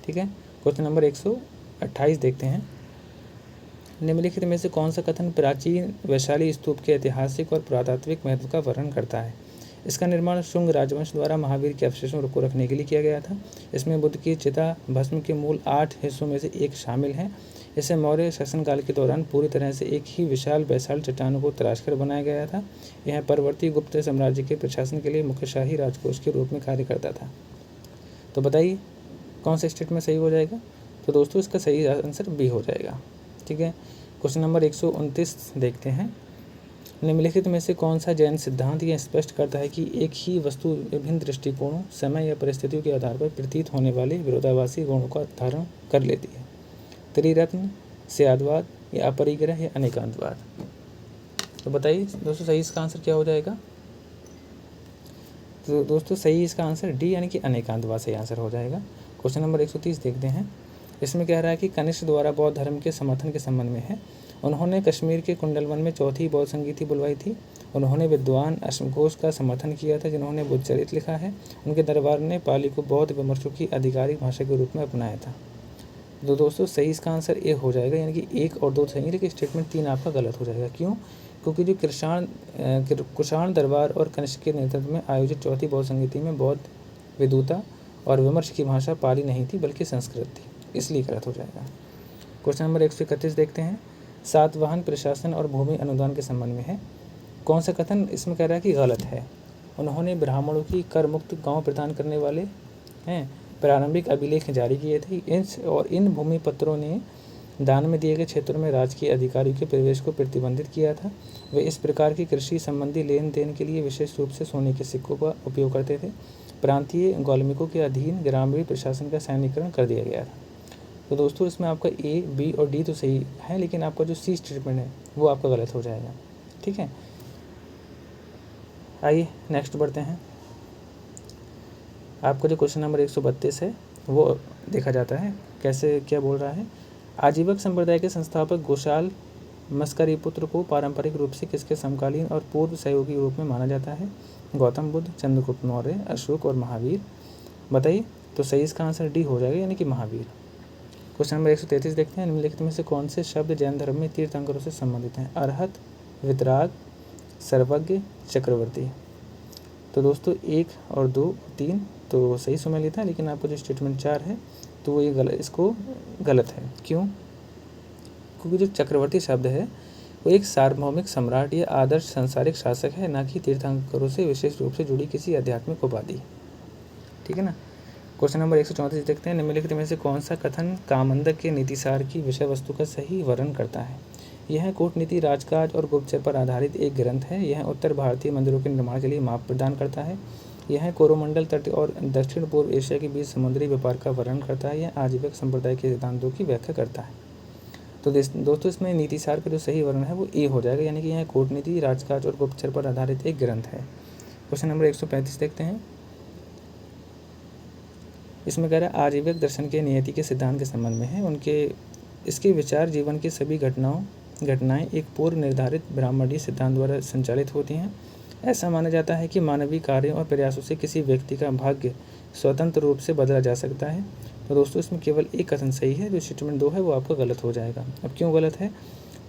ठीक है, क्वेश्चन नंबर 128 देखते हैं। निम्नलिखित में से कौन सा कथन प्राचीन वैशाली स्तूप के ऐतिहासिक और पुरातात्विक महत्व का वर्णन करता है। इसका निर्माण शुंग राजवंश द्वारा महावीर के अवशेषों को रखने के लिए किया गया था। इसमें बुद्ध की चिता भस्म के मूल 8 हिस्सों में से एक शामिल है। इसे मौर्य शासनकाल के दौरान पूरी तरह से एक ही विशाल बैसाल्ट चट्टानों को तराशकर बनाया गया था। यह परवर्ती गुप्त साम्राज्य के प्रशासन के लिए मुख्य शाही राजकोष के रूप में कार्य करता था। तो बताइए कौन सा स्टेटमेंट सही हो जाएगा। तो दोस्तों इसका सही आंसर बी हो जाएगा। ठीक है, क्वेश्चन नंबर 129 देखते हैं। निम्नलिखित में से कौन सा जैन सिद्धांत यह स्पष्ट करता है कि एक ही वस्तु विभिन्न दृष्टिकोणों, समय या परिस्थितियों के आधार पर प्रतीत होने वाले विरोधाभासी गुणों का धारण कर लेती है। त्रिरत्न, स्यादवाद या अपरिग्रह या अनेकांतवाद। तो बताइए दोस्तों सही इसका आंसर क्या हो जाएगा। तो दोस्तों सही इसका आंसर डी यानी कि अनेकांतवाद सही आंसर हो जाएगा। क्वेश्चन नंबर 130 देखते हैं। इसमें कह रहा है कि कनिष्क द्वारा बौद्ध धर्म के समर्थन के संबंध में है। उन्होंने कश्मीर के कुंडलवन में चौथी बौद्ध संगीति बुलवाई थी। उन्होंने विद्वान अश्वघोष का समर्थन किया था, जिन्होंने बुद्धचरित लिखा है। उनके दरबार ने पाली को बौद्ध विमर्शों की आधिकारिक भाषा के रूप में अपनाया था। तो दोस्तों सही इसका आंसर ए हो जाएगा, यानी कि 1 और 2 सही, लेकिन स्टेटमेंट 3 आपका गलत हो जाएगा। क्यों? क्योंकि जो कुषाण दरबार और कनिष्क के नेतृत्व में आयोजित चौथी बौद्ध संगीति में बौद्ध विद्वता और विमर्श की भाषा पाली नहीं थी बल्कि संस्कृत थी, इसलिए गलत हो जाएगा। क्वेश्चन नंबर 131 देखते हैं। सातवाहन प्रशासन और भूमि अनुदान के संबंध में है। कौन सा कथन इसमें कह रहा है कि गलत है। उन्होंने ब्राह्मणों की कर मुक्त गाँव प्रदान करने वाले प्रारंभिक अभिलेख जारी किए थे। इन भूमि पत्रों ने दान में दिए गए क्षेत्रों में राजकीय अधिकारियों के प्रवेश को प्रतिबंधित किया था। वे इस प्रकार की कृषि संबंधी लेन देन के लिए विशेष रूप से सोने के सिक्कों का उपयोग करते थे। प्रांतीय गौलमिकों के अधीन ग्रामीण प्रशासन का सैन्यकरण कर दिया गया था। तो दोस्तों इसमें आपका ए, बी और डी तो सही है, लेकिन आपका जो सी स्टेटमेंट है वो आपका गलत हो जाएगा। ठीक है, आइए नेक्स्ट बढ़ते हैं। आपका जो क्वेश्चन नंबर 132 है वो देखा जाता है कैसे क्या बोल रहा है। आजीवक संप्रदाय के संस्थापक गोशाल मस्करीपुत्र को पारंपरिक रूप से किसके समकालीन और पूर्व सहयोगी रूप में माना जाता है। गौतम बुद्ध, चंद्रगुप्त मौर्य, अशोक और महावीर। बताइए, तो सही इसका आंसर डी हो जाएगा, यानी कि महावीर। क्वेश्चन नंबर 133 देखते हैं, निम्नलिखित में से कौन से शब्द जैन धर्म में तीर्थंकरों से संबंधित हैं? अरहत, वितराग, सर्वज्ञ, चक्रवर्ती। तो दोस्तों 1 और 2, 3 तो सही सुमेलित है, लेकिन आपका जो स्टेटमेंट 4 है तो वो ये इसको गलत है। क्यों? क्योंकि जो चक्रवर्ती शब्द है वो एक सार्वभौमिक सम्राट या आदर्श सांसारिक शासक है, ना कि तीर्थंकरों से विशेष रूप से जुड़ी किसी आध्यात्मिक उपाधि। ठीक है ना। क्वेश्चन नंबर 134 देखते हैं, निम्नलिखित में से कौन सा कथन कामंदक के नीतिसार की विषय वस्तु का सही वर्णन करता है? यह कूटनीति, राजकाज और गुप्तचर पर आधारित एक ग्रंथ है। यह उत्तर भारतीय मंदिरों के निर्माण के लिए माप प्रदान करता है। यह कोरोमंडल तट और दक्षिण पूर्व एशिया के बीच समुद्री व्यापार का वर्णन करता है। यह आजीविक संप्रदाय के सिद्धांतों की व्याख्या करता है। तो दोस्तों इसमें नीतिसार का जो सही वर्णन है वो ए हो जाएगा, यानी कि यह कूटनीति, राजकाज और गुप्तचर पर आधारित एक ग्रंथ है। क्वेश्चन नंबर 135 देखते हैं, इसमें कह रहा है आजीविक दर्शन के नियति के सिद्धांत के संबंध में है। इसके विचार जीवन की सभी घटनाएं एक पूर्व निर्धारित ब्राह्मणीय सिद्धांत द्वारा संचालित होती हैं। ऐसा माना जाता है कि मानवीय कार्यों और प्रयासों से किसी व्यक्ति का भाग्य स्वतंत्र रूप से बदला जा सकता है। तो दोस्तों इसमें केवल एक कथन सही है, जो स्टेटमेंट 2 है वो आपका गलत हो जाएगा। अब क्यों गलत है?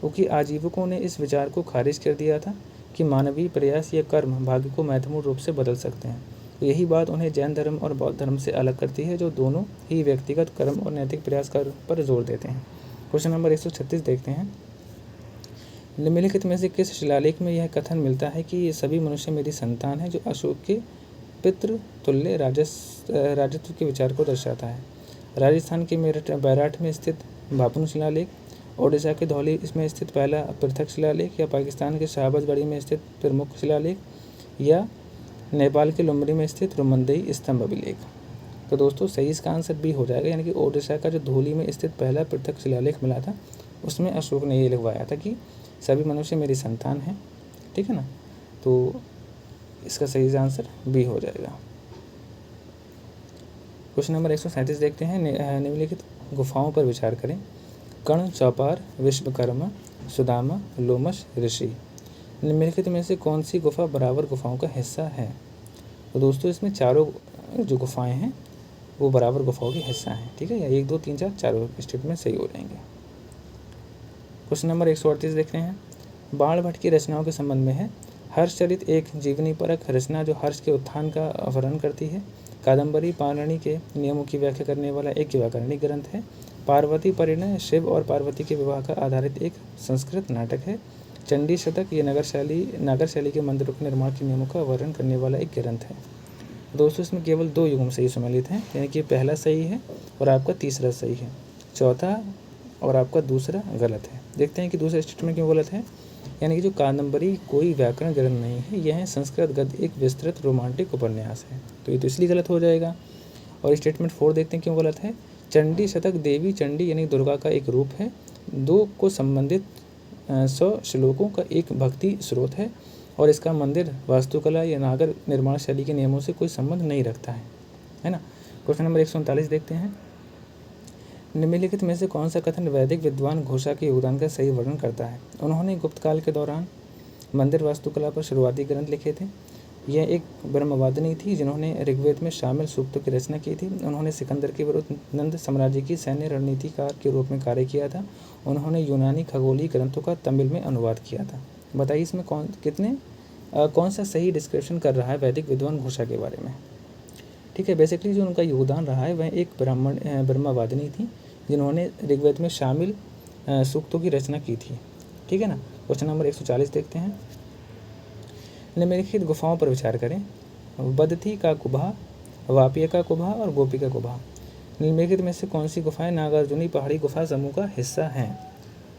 क्योंकि आजीविकों ने इस विचार को खारिज कर दिया था कि मानवीय प्रयास या कर्म भाग्य को महत्वपूर्ण रूप से बदल सकते हैं। तो यही बात उन्हें जैन धर्म और बौद्ध धर्म से अलग करती है, जो दोनों ही व्यक्तिगत कर्म और नैतिक प्रयास पर जोर देते हैं। क्वेश्चन नंबर 136 देखते हैं, निम्नलिखित में से किस शिलालेख में यह कथन मिलता है कि ये सभी मनुष्य मेरी संतान है, जो अशोक के पितृ तुल्य राजत्व के विचार को दर्शाता है? राजस्थान के मेरठ बैराठ में स्थित भापुन शिलालेख, ओडिशा के धौली इसमें स्थित पहला पृथक शिलालेख, या पाकिस्तान के शाहबाजगढ़ी में स्थित प्रमुख शिलालेख, या नेपाल के लुम्बनी में स्थित रुमंदेई स्तंभ अभिलेख। तो दोस्तों सही इसका आंसर बी हो जाएगा, यानी कि ओडिशा का जो धौली में स्थित पहला पृथक शिलालेख मिला था उसमें अशोक ने ये लिखवाया था कि सभी मनुष्य मेरी संतान हैं। ठीक है ना, तो इसका सही आंसर बी हो जाएगा। क्वेश्चन नंबर 137 देखते हैं, निम्नलिखित गुफाओं पर विचार करें। कर्ण, चौपार, विश्वकर्मा, सुदामा, लोमश, ऋषि। निम्नलिखित में से कौन सी गुफा बराबर गुफाओं का हिस्सा है? तो दोस्तों इसमें चारों जो गुफाएं हैं वो बराबर गुफाओं के हिस्सा हैं। ठीक है, या 1, 2, 3, 4 चारों स्टेटमेंट सही हो जाएंगे। क्वेश्चन नंबर 138 देखते हैं, बाण भट्ट की रचनाओं के संबंध में है। हर्षचरित एक जीवनी परक रचना जो हर्ष के उत्थान का वर्णन करती है। कादम्बरी पाणिनि के नियमों की व्याख्या करने वाला एक व्याकरणिक ग्रंथ है। पार्वती परिणय शिव और पार्वती के विवाह का आधारित एक संस्कृत नाटक है। चंडी शतक ये नागर शैली के मंदिरों के निर्माण के नियमों का वर्णन करने वाला एक ग्रंथ है। दोस्तों इसमें केवल 2 युग्म सही सम्मिलित हैं, यानी कि पहला सही है और आपका तीसरा सही है, चौथा और आपका दूसरा गलत है। देखते हैं कि दूसरा स्टेटमेंट क्यों गलत है। यानी कि जो कादम्बरी कोई व्याकरण ग्रंथ नहीं है, यह संस्कृत गद्य एक विस्तृत रोमांटिक उपन्यास है, तो ये तो इसलिए गलत हो जाएगा। और स्टेटमेंट 4 देखते हैं क्यों गलत है। चंडी शतक देवी चंडी यानी दुर्गा का एक रूप है। 2 को संबंधित 100 श्लोकों का एक भक्ति स्रोत है और इसका मंदिर वास्तुकला या नागर निर्माण शैली के नियमों से कोई संबंध नहीं रखता है ना। क्वेश्चन नंबर 139 देखते हैं, निम्नलिखित में से कौन सा कथन वैदिक विद्वान घोषा के योगदान का सही वर्णन करता है? उन्होंने गुप्त काल के दौरान मंदिर वास्तुकला पर शुरुआती ग्रंथ लिखे थे। यह एक ब्रह्मवादिनी थी जिन्होंने ऋग्वेद में शामिल सूक्तों की रचना की थी। उन्होंने सिकंदर के विरुद्ध नंद साम्राज्य की सैन्य रणनीतिकार के रूप में कार्य किया था। उन्होंने यूनानी खगोलीय ग्रंथों का तमिल में अनुवाद किया था। बताइए इसमें कौन सा सही डिस्क्रिप्शन कर रहा है वैदिक विद्वान घोषा के बारे में। ठीक है, बेसिकली जो उनका योगदान रहा है वह एक ब्रह्मवादिनी थी जिन्होंने ऋग्वेद में शामिल सूक्तों की रचना की थी। ठीक है ना। क्वेश्चन नंबर 140 देखते हैं, निम्नलिखित गुफाओं पर विचार करें। बदती का कुबा, वापिया का कुबा और गोपी का कुबा। निम्नलिखित में से कौन सी गुफाएं नागार्जुनी पहाड़ी गुफा समूह का हिस्सा हैं?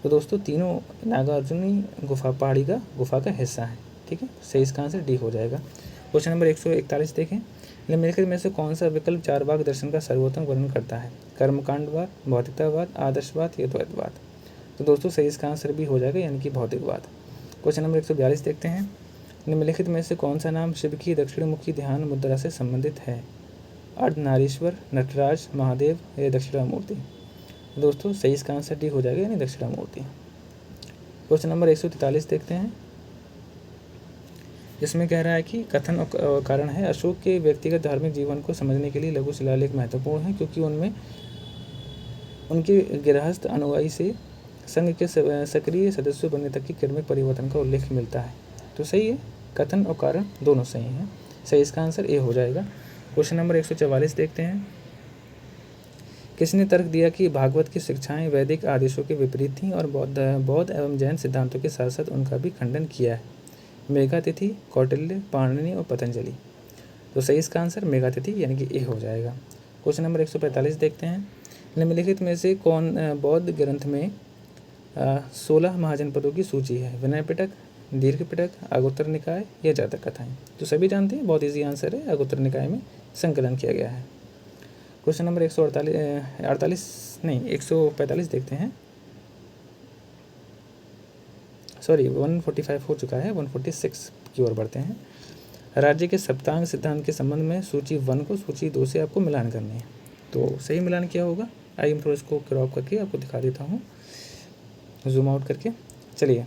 तो दोस्तों तीनों नागार्जुनी गुफा का हिस्सा है। ठीक है, सही इसका आंसर डी हो जाएगा। क्वेश्चन नंबर 141 देखें, निम्नलिखित में से कौन सा विकल्प चारवाक दर्शन का सर्वोत्तम वर्णन करता है? कर्मकांडवाद, भौतिकतावाद, आदर्शवाद या द्वैतवाद। तो दोस्तों सही इसका आंसर भी हो जाएगा, यानी कि भौतिकवाद। क्वेश्चन नंबर 142 देखते हैं, निम्नलिखित में से कौन सा नाम शिव की दक्षिणमुखी ध्यान मुद्रा से संबंधित है? अर्धनारीश्वर, नटराज, महादेव या दक्षिणामूर्ति। दोस्तों सही इसका आंसर डी हो जाएगा, यानी दक्षिणामूर्ति। क्वेश्चन नंबर 143 देखते हैं, इसमें कह रहा है कि कथन और कारण है, अशोक के व्यक्तिगत धार्मिक जीवन को समझने के लिए लघु शिलालेख महत्वपूर्ण है, क्योंकि उनमें उनके गृहस्थ अनुयायी से संघ के सक्रिय सदस्यों बनने तक की क्रमिक परिवर्तन का उल्लेख मिलता है। तो सही है, कथन और कारण दोनों सही हैं। सही, इसका आंसर ए हो जाएगा। क्वेश्चन नंबर 144 देखते हैं। किसने तर्क दिया कि भागवत की शिक्षाएं वैदिक आदेशों के विपरीत थीं और बौद्ध एवं जैन सिद्धांतों के साथ साथ उनका भी खंडन किया है? मेघातिथि, कौटिल्य, पाणिनि और पतंजलि। तो सही इसका आंसर मेघातिथि यानी कि ए हो जाएगा। क्वेश्चन नंबर 145 देखते हैं। निम्नलिखित में से कौन बौद्ध ग्रंथ में 16 महाजनपदों की सूची है? विनय पिटक, दीर्घ पिटक, अगोत्तर निकाय या जातक कथाएं? तो सभी जानते हैं, बहुत ईजी आंसर है, अगोत्तर निकाय में संकलन किया गया है। क्वेश्चन नंबर 145 देखते हैं। सॉरी, 145 हो चुका है, 146 की ओर बढ़ते हैं। राज्य के सप्तांग सिद्धांत के संबंध में सूची 1 को सूची 2 से आपको मिलान करनी है। तो सही मिलान क्या होगा? आइए हम थोड़ा इसको क्रॉप करके आपको दिखा देता हूँ, जूम आउट करके। चलिए,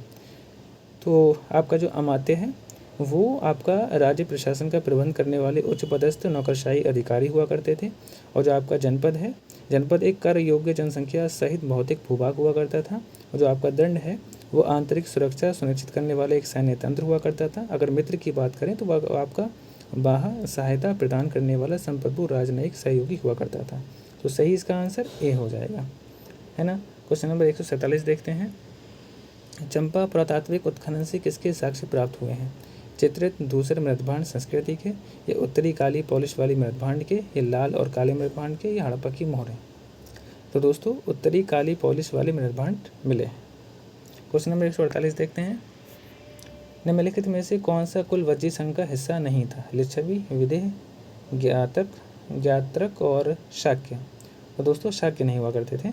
तो आपका जो अमात्य है वो आपका राज्य प्रशासन का प्रबंध करने वाले उच्च पदस्थ नौकरशाही अधिकारी हुआ करते थे। और जो आपका जनपद है, जनपद एक कर योग्य जनसंख्या सहित भौतिक भूभाग हुआ करता था। और जो आपका दंड है वो आंतरिक सुरक्षा सुनिश्चित करने वाला एक सैन्य तंत्र हुआ करता था। अगर मित्र की बात करें तो वह आपका बाह्य सहायता प्रदान करने वाला संप्रभु राजनयिक सहयोगी हुआ करता था। तो सही इसका आंसर ए हो जाएगा, है ना। क्वेश्चन नंबर 147 देखते हैं। चंपा पुरातात्विक उत्खनन से किसके साक्ष्य प्राप्त हुए हैं? चित्रित धूसर मृदभांड संस्कृति के, या उत्तरी काली पॉलिश वाली मृदभांड के, या लाल और काले मृदभांड के, या हड़प्पा की मोहरें? तो दोस्तों उत्तरी काली पॉलिश वाले मृदभांड मिले। क्वेश्चन नंबर 148 देखते हैं। निम्नलिखित में से कौन सा कुल वज्जी संघ का हिस्सा नहीं था? लिच्छवी, विदेह, ज्ञात्रक और शाक्य। तो दोस्तों शाक्य नहीं हुआ करते थे।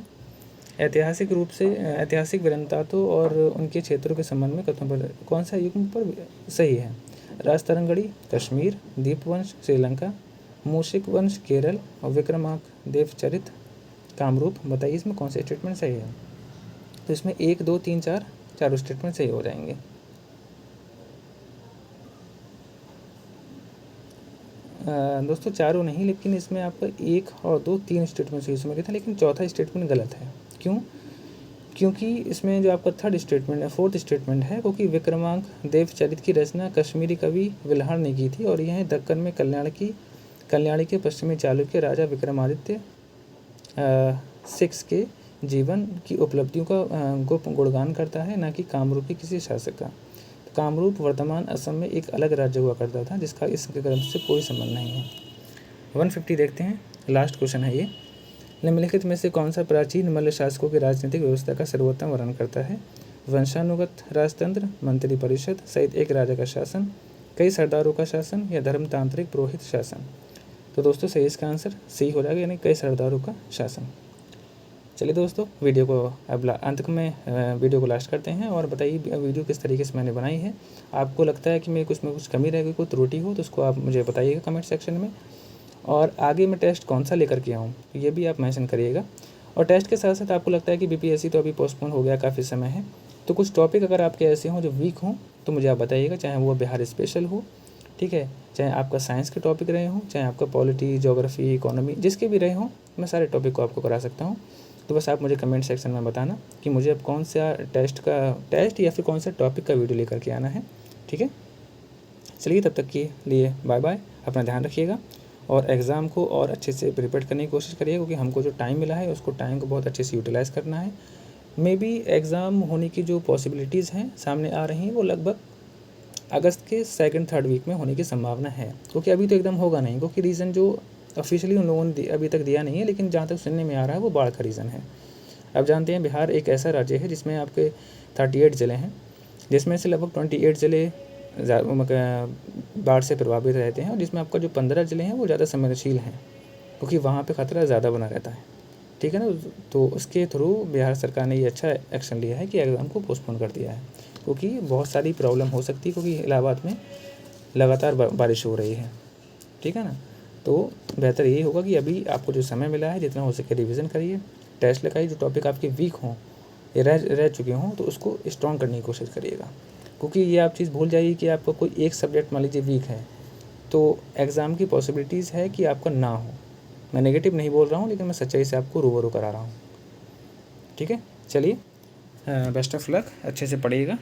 ऐतिहासिक रूप से ऐतिहासिक वीरतातों और उनके क्षेत्रों के संबंध में कथनों पर कौन सा युग्म पर सही है? राजतरंगड़ी कश्मीर, दीपवंश श्रीलंका, मूशिक वंश केरल और विक्रमांक देवचरित कामरूप। बताइए इसमें कौन सा स्टेटमेंट सही है? तो इसमें 1, 2, 3, 4 चारों स्टेटमेंट सही हो जाएंगे। दोस्तों चारों नहीं, लेकिन इसमें आपका 1 और 2, 3 स्टेटमेंट सही समझ था, लेकिन चौथा स्टेटमेंट गलत है। क्यों? क्योंकि इसमें जो आपका थर्ड स्टेटमेंट है, फोर्थ स्टेटमेंट है, क्योंकि विक्रमांक देवचरित की रचना कश्मीरी कवि विल्हार ने की थी और यह दक्कन में कल्याणी के पश्चिमी चालुक्य राजा विक्रमादित्य 6 के जीवन की उपलब्धियों का गुणगान करता है, न कि कामरूप के किसी शासक का। कामरूप वर्तमान असम में एक अलग राज्य हुआ करता था जिसका इस ग्रंथ से कोई संबंध नहीं है। 150 देखते हैं, लास्ट क्वेश्चन है ये। निम्नलिखित में से कौन सा प्राचीन मल्ल शासकों की राजनीतिक व्यवस्था का सर्वोत्तम वर्णन करता है? वंशानुगत राजतंत्र, मंत्री परिषद सहित एक राजा का शासन, कई सरदारों का शासन, या धर्मतांत्रिक पुरोहित शासन? तो दोस्तों सही इसका आंसर सी हो जाएगा, यानी कई सरदारों का शासन। चलिए दोस्तों, वीडियो को अब अंत में वीडियो को लास्ट करते हैं और बताइए वीडियो किस तरीके से मैंने बनाई है। आपको लगता है कि मैं कुछ में कुछ कमी रह गई, कोई त्रुटि हो तो उसको आप मुझे बताइएगा कमेंट सेक्शन में। और आगे मैं टेस्ट कौन सा लेकर के आऊँ ये भी आप मेंशन करिएगा। और टेस्ट के साथ साथ आपको लगता है कि बीपीएससी तो अभी पोस्टपोन हो गया, काफ़ी समय है, तो कुछ टॉपिक अगर आपके ऐसे हों जो वीक हों तो मुझे आप बताइएगा, चाहे वो बिहार स्पेशल हो, ठीक है, चाहे आपका साइंस के टॉपिक रहे हों, चाहे आपका पॉलिटी, ज्योग्राफी, इकोनॉमी, जिसके भी रहे हों, मैं सारे टॉपिक को आपको करा सकता हूँ। तो बस आप मुझे कमेंट सेक्शन में बताना कि मुझे अब कौन सा टेस्ट या फिर कौन सा टॉपिक का वीडियो लेकर के आना है, ठीक है। चलिए तब तक के लिए बाय बाय, अपना ध्यान रखिएगा और एग्ज़ाम को और अच्छे से प्रिपेयर करने की कोशिश करिए, क्योंकि हमको जो टाइम मिला है उसको टाइम को बहुत अच्छे से यूटिलाइज़ करना है। मे बी एग्ज़ाम होने की जो पॉसिबिलिटीज़ हैं सामने आ रही हैं वो लगभग अगस्त के 2-3 वीक में होने की संभावना है, क्योंकि अभी तो एकदम होगा नहीं, क्योंकि रीज़न जो ऑफिशियली उन लोगों ने अभी तक दिया नहीं है, लेकिन जहाँ तक सुनने में आ रहा है वो बाढ़ का रीज़न है। अब जानते हैं बिहार एक ऐसा राज्य है जिसमें आपके 38 ज़िले हैं, जिसमें से लगभग 28 ज़िले बाढ़ से प्रभावित रहते हैं और जिसमें आपका जो 15 ज़िले हैं वो ज़्यादा संवेदनशील हैं, क्योंकि वहाँ पे ख़तरा ज़्यादा बना रहता है, ठीक है ना। तो उसके थ्रू बिहार सरकार ने ये अच्छा एक्शन लिया है कि एग्ज़ाम को पोस्टपोन कर दिया है, क्योंकि बहुत सारी प्रॉब्लम हो सकती है, क्योंकि इलाहाबाद में लगातार बारिश हो रही है, ठीक है ना। तो बेहतर यही होगा कि अभी आपको जो समय मिला है जितना हो सके रिवीजन करिए, टेस्ट लगाइए, जो टॉपिक आपके वीक हों या रह चुके हों तो उसको स्ट्रॉन्ग करने की कोशिश करिएगा। क्योंकि ये आप चीज़ भूल जाइए कि आपका कोई एक सब्जेक्ट मान लीजिए वीक है तो एग्ज़ाम की पॉसिबिलिटीज़ है कि आपका ना हो। मैं नेगेटिव नहीं बोल रहा हूँ, लेकिन मैं सच्चाई से आपको रूबरू करा रहा हूँ। ठीक है, चलिए, बेस्ट ऑफ लक, अच्छे से पढ़िएगा।